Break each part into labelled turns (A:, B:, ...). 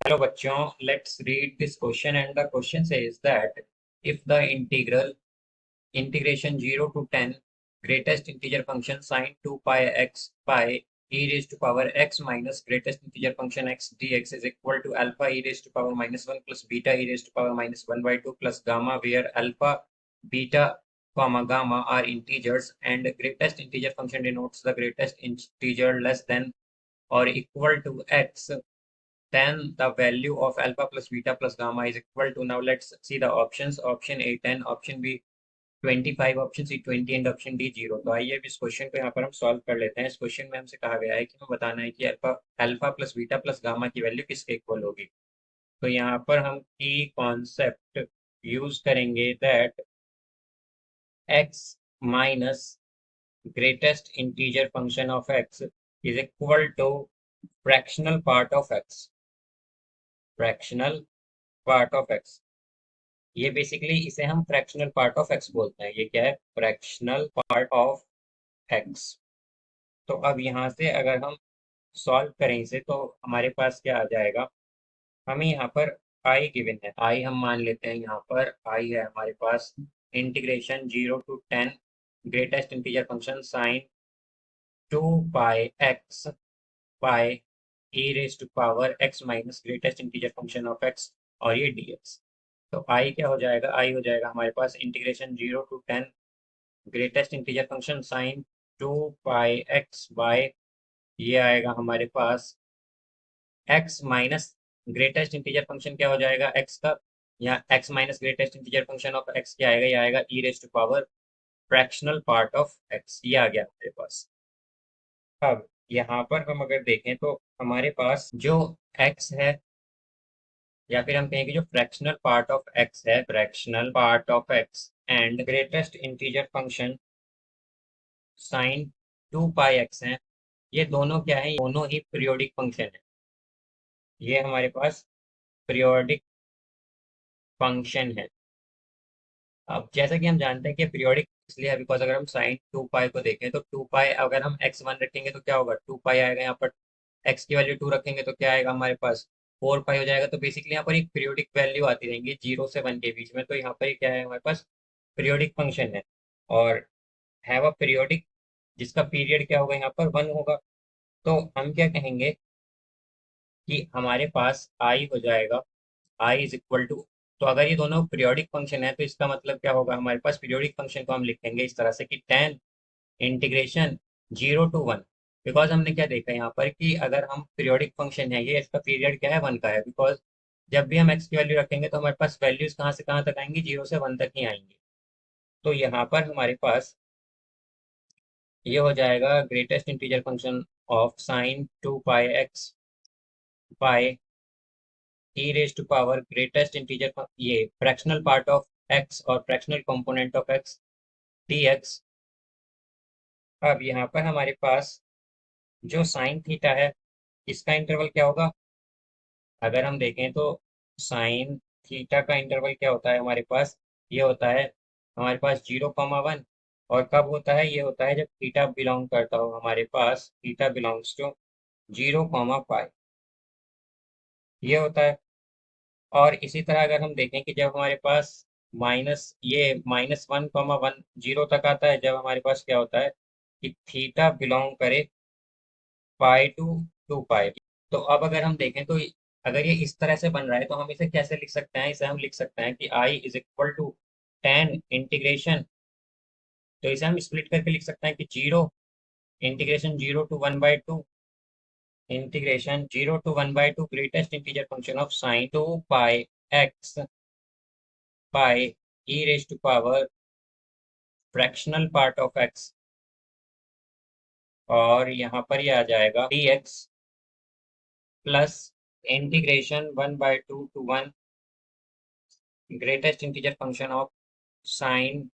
A: Hello bachchon, let's read this question, and the question says that if the integration 0 to 10 greatest integer function sine 2 pi x pi e raised to power x minus greatest integer function x dx is equal to alpha e raised to power minus 1 plus beta e raised to power minus 1 by 2 plus gamma, where alpha, beta, comma gamma are integers and greatest integer function denotes the greatest integer less than or equal to x, then the value of alpha plus beta plus gamma is equal to. Now let's see the options. Option A 10, option B 25, option C 20 and option D 0। तो आइए अब इस question को यहाँ पर हम solve कर लेते हैं। इस क्वेश्चन में हमसे कहा गया है कि हमें बताना है कि alpha alpha plus beta plus gamma की वैल्यू किसके इक्वल होगी। तो यहाँ पर हम की कॉन्सेप्ट यूज करेंगे that x minus greatest integer function of x is equal to fractional part of x. Fractional part of x, ये बेसिकली इसे हम फ्रैक्शनल पार्ट ऑफ एक्स बोलते हैं। ये क्या है? Fractional part of x. तो अब यहाँ से अगर हम सॉल्व करें इसे तो हमारे पास क्या आ जाएगा? हमें यहाँ पर आई गिवन है, आई हम मान लेते हैं। यहाँ पर आई है हमारे पास integration 0 to 10 greatest integer function sine 2 pi x pi E raise to power X minus greatest integer function of X, और ये dx। तो आई क्या हो जाएगा? आई हो जाएगा हमारे पास integration 0 to 10 greatest integer function sine 2 pi X by, ये आएगा हमारे पास X minus greatest integer function क्या हो जाएगा एक्स का, या X minus greatest integer function of X क्या आएगा? ये आएगा E raise to power fractional part of x. ये आ गया हमारे पास। अब यहाँ पर हम अगर देखें तो हमारे पास जो एक्स है, या फिर हम कहें कि जो फ्रैक्शनल पार्ट ऑफ एक्स है, fractional part of x and greatest integer function sine 2 pi x है, ये दोनों क्या है? दोनों ही पीरियोडिक फंक्शन है। ये हमारे पास पीरियोडिक फंक्शन है। अब जैसा कि हम जानते हैं कि पीरियोडिक इसलिए है बिकॉज अगर हम साइन 2 पाई को देखें तो 2 पाई अगर हम एक्स वन रखेंगे तो क्या होगा? 2 पाई आएगा। यहाँ पर एक्स की वैल्यू 2 रखेंगे तो क्या आएगा हमारे पास? 4 पाई हो जाएगा। तो बेसिकली यहाँ पर एक पीरियोडिक वैल्यू आती रहेंगी 0 से 1 के बीच में। तो यहाँ पर ये क्या है? हमारे पास पीरियोडिक फंक्शन है, और हैव अ पीरियोडिक, जिसका पीरियड क्या होगा? यहाँ पर 1 होगा। तो हम क्या कहेंगे कि हमारे पास आई हो जाएगा, आई इज इक्वल टू, तो अगर ये दोनों पीरियोडिक फंक्शन है तो इसका मतलब क्या होगा? हमारे पास पीरियोडिक फंक्शन को हम लिखेंगे इस तरह से कि 10 इंटीग्रेशन 0 to 1। बिकॉज हमने क्या देखा यहाँ पर कि अगर हम पीरियोडिक फंक्शन है, ये इसका पीरियड क्या है? 1 का है। बिकॉज जब भी हम एक्स की वैल्यू रखेंगे तो हमारे पास वैल्यूज कहाँ से कहाँ तक आएंगी? 0 से 1 तक ही आएंगी। तो यहाँ पर हमारे पास ये हो जाएगा greatest integer function of sine 2 pi x pi e raise to power greatest integer, ये फ्रैक्शनल पार्ट ऑफ x और fractional component of x dx। अब यहाँ पर हमारे पास जो साइन थीटा है, इसका इंटरवल क्या होगा? अगर हम देखें तो साइन थीटा का इंटरवल क्या होता है हमारे पास? ये होता है हमारे पास 0, 1। और कब होता है? ये होता है जब थीटा बिलोंग करता हो हमारे पास, थीटा बिलोंग्स टू 0, पाई, ये होता है। और इसी तरह अगर हम देखें कि जब हमारे पास -1, 1 0 तक आता है, जब हमारे पास क्या होता है कि थीटा बिलोंग करे पाई टू 2 पाई। तो अब अगर हम देखें तो अगर ये इस तरह से बन रहा है तो हम इसे कैसे लिख सकते हैं? इसे हम लिख सकते हैं कि आई इज इक्वल टू 10 इंटीग्रेशन, तो इसे हम स्प्लिट करके लिख सकते हैं कि 0 integration 0 to 1/2 integration 0 to 1/2 greatest integer function of sine 2 pi x pi E raise to power fractional part of X, और यहाँ पर ये आ जाएगा dx plus integration 1/2 to 1 greatest integer function of sine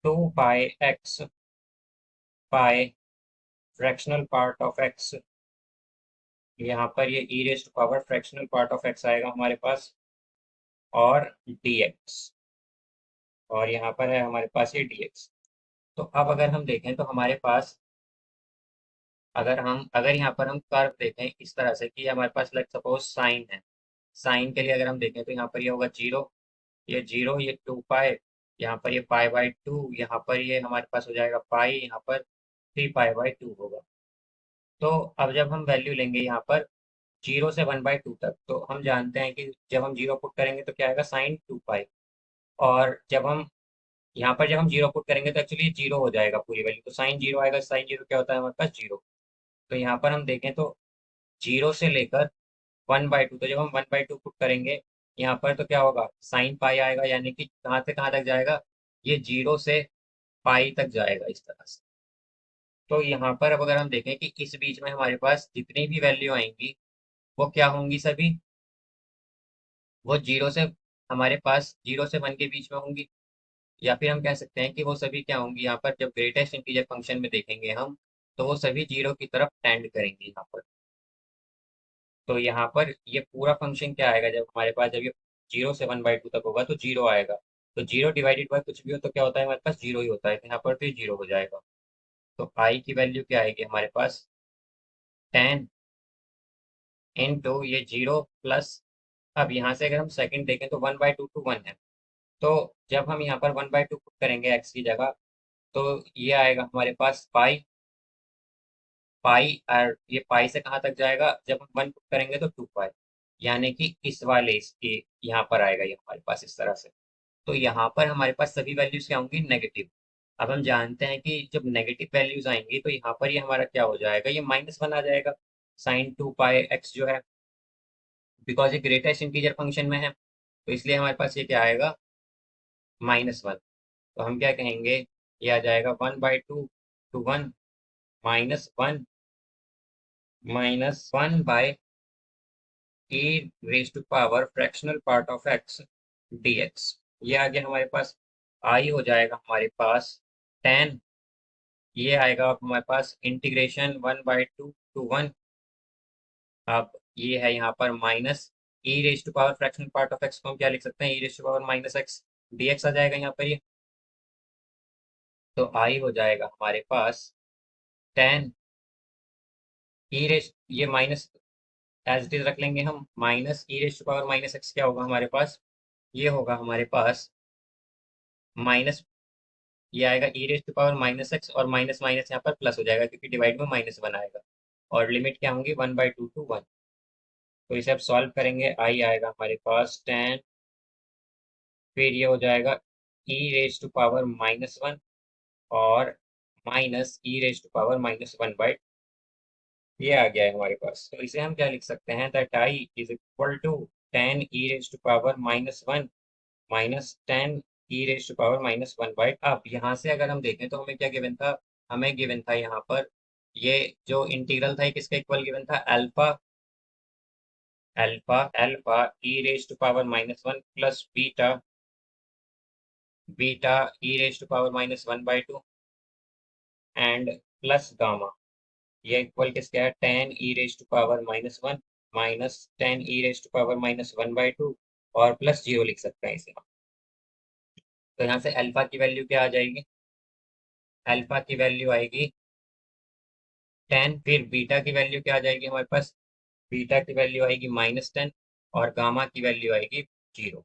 A: 2 pi x pi fractional part of X. यहाँ पर ये E raise to power fractional part of X आएगा हमारे पास, और dx, और यहाँ पर है हमारे पास ये dx। तो अब अगर हम देखें तो हमारे पास अगर यहाँ पर हम कर्व देखें इस तरह से कि हमारे पास लेट सपोज साइन है। साइन के लिए अगर हम देखें तो यहाँ पर ये होगा जीरो, ये जीरो, ये 2 पाई, यहाँ पर ये पाई/2, यहाँ पर ये हमारे पास हो जाएगा पाई, यहाँ पर 3 पाई/2 होगा। तो अब जब हम वैल्यू लेंगे यहाँ पर 0 से 1/2 तक, तो हम जानते हैं कि जब हम जीरो पुट करेंगे तो क्या आएगा, sin 2 पाई। और जब हम जीरो पुट करेंगे तो एक्चुअली जीरो हो जाएगा पूरी वैल्यू, तो साइन जीरो आएगा। साइन जीरो क्या होता है हमारे पास, जीरो। तो यहाँ पर हम देखें तो जीरो से लेकर 1/2, तो जब हम 1/2 पुट करेंगे यहाँ पर तो क्या होगा, साइन पाई आएगा, यानी कि कहाँ से कहाँ तक जाएगा, ये जीरो से पाई तक जाएगा इस तरह से। तो यहाँ पर अब अगर हम देखें कि इस बीच में हमारे पास जितनी भी वैल्यू आएंगी वो क्या होंगी, सभी वो जीरो से, हमारे पास 0 से 1 के बीच में होंगी। या फिर हम कह सकते हैं कि वो सभी क्या होंगी, यहाँ पर जब ग्रेटेस्ट इंटीजर फंक्शन में देखेंगे हम, तो वो सभी जीरो की तरफ टेंड करेंगे यहाँ पर। तो यहाँ पर ये पूरा फंक्शन क्या आएगा, जब हमारे पास जब ये 0 से 1/2 तक होगा तो जीरो आएगा। तो जीरो डिवाइडेड बाय कुछ भी हो तो क्या होता है, हमारे पास जीरो ही होता है, तो यहाँ पर तो ये जीरो हो जाएगा। तो आई की वैल्यू क्या आएगी हमारे पास, 10 ये जीरो प्लस, अब यहाँ से अगर हम सेकंड देखें तो 1/2 टू 1 है। तो जब हम यहाँ पर 1/2 पुट करेंगे एक्स की जगह, तो ये आएगा हमारे पास पाई। पाई और ये पाई से कहाँ तक जाएगा, जब हम 1 पुट करेंगे तो 2 पाई, यानी कि इस वाले इसके यहाँ पर आएगा ये हमारे पास इस तरह से। तो यहाँ पर हमारे पास सभी वैल्यूज क्या होंगी, नेगेटिव। अब हम जानते हैं कि जब नेगेटिव वैल्यूज आएंगी तो यहाँ पर ये हमारा क्या हो जाएगा, ये -1 आ जाएगा, sin 2 पाई x जो है, बिकॉज ये ग्रेटेस्ट इंटीजर फंक्शन में है, तो इसलिए हमारे पास ये क्या आएगा, -1। तो हम क्या कहेंगे, ये आ जाएगा 1/2 to 1, -1, -1 e raise to power fractional part of x dx। ये आगे हमारे पास आई हो जाएगा हमारे पास 10, ये आएगा अब हमारे पास इंटीग्रेशन 1/2 टू 1। अब ये है यहाँ पर minus E raise to power fractional part of X को हम क्या लिख सकते हैं, E raise to power -x dx आ जाएगा यहाँ पर ये। तो आई हो जाएगा हमारे पास 10 ई रेज, ये माइनस एज इट इज रख लेंगे हम, minus E raise to power -x क्या होगा हमारे पास, ये होगा हमारे पास माइनस, ये आएगा E raise to power -x, और माइनस माइनस यहाँ पर प्लस हो जाएगा क्योंकि डिवाइड में -1 आएगा। और लिमिट क्या होंगी, 1/2 टू 1। तो इसे अब सॉल्व करेंगे, आई आएगा हमारे पास 10, फिर ये हो जाएगा ई रेज टू पावर -1 और minus E raise to power -1/, ये आ गया है हमारे पास। तो इसे हम क्या लिख सकते हैं, that I is equal to 10 e raise to power -1 -10 e raise to power -1/। अब यहाँ से अगर हम देखें तो हमें क्या गिवन था, हमें गिवन था यहाँ पर ये जो इंटीग्रल था ये किसका इक्वल गिवन था, alpha, alpha e raise to power -1 plus beta, beta e raise to power -1/2 and plus gamma, ये इक्वल किसका है, 10 e raise to power -1 -10 e raise to power -1/2 और प्लस जीरो लिख सकते हैं इसे हम। तो यहाँ से अल्फा की वैल्यू क्या आ जाएगी, अल्फा की वैल्यू आएगी 10, फिर बीटा की वैल्यू क्या आ जाएगी हमारे पास, बीटा की वैल्यू आएगी -10 और गामा की वैल्यू आएगी जीरो।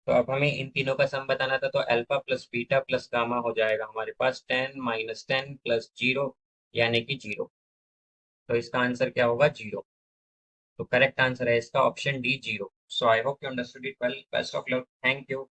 A: तो अब हमें इन तीनों का सम बताना था, तो alpha plus beta plus gamma हो जाएगा हमारे पास 10 - 10 प्लस जीरो, यानी कि जीरो। तो इसका आंसर क्या होगा, जीरो। तो करेक्ट आंसर है इसका option D, zero. So I hope you understood it well, best of luck, thank you.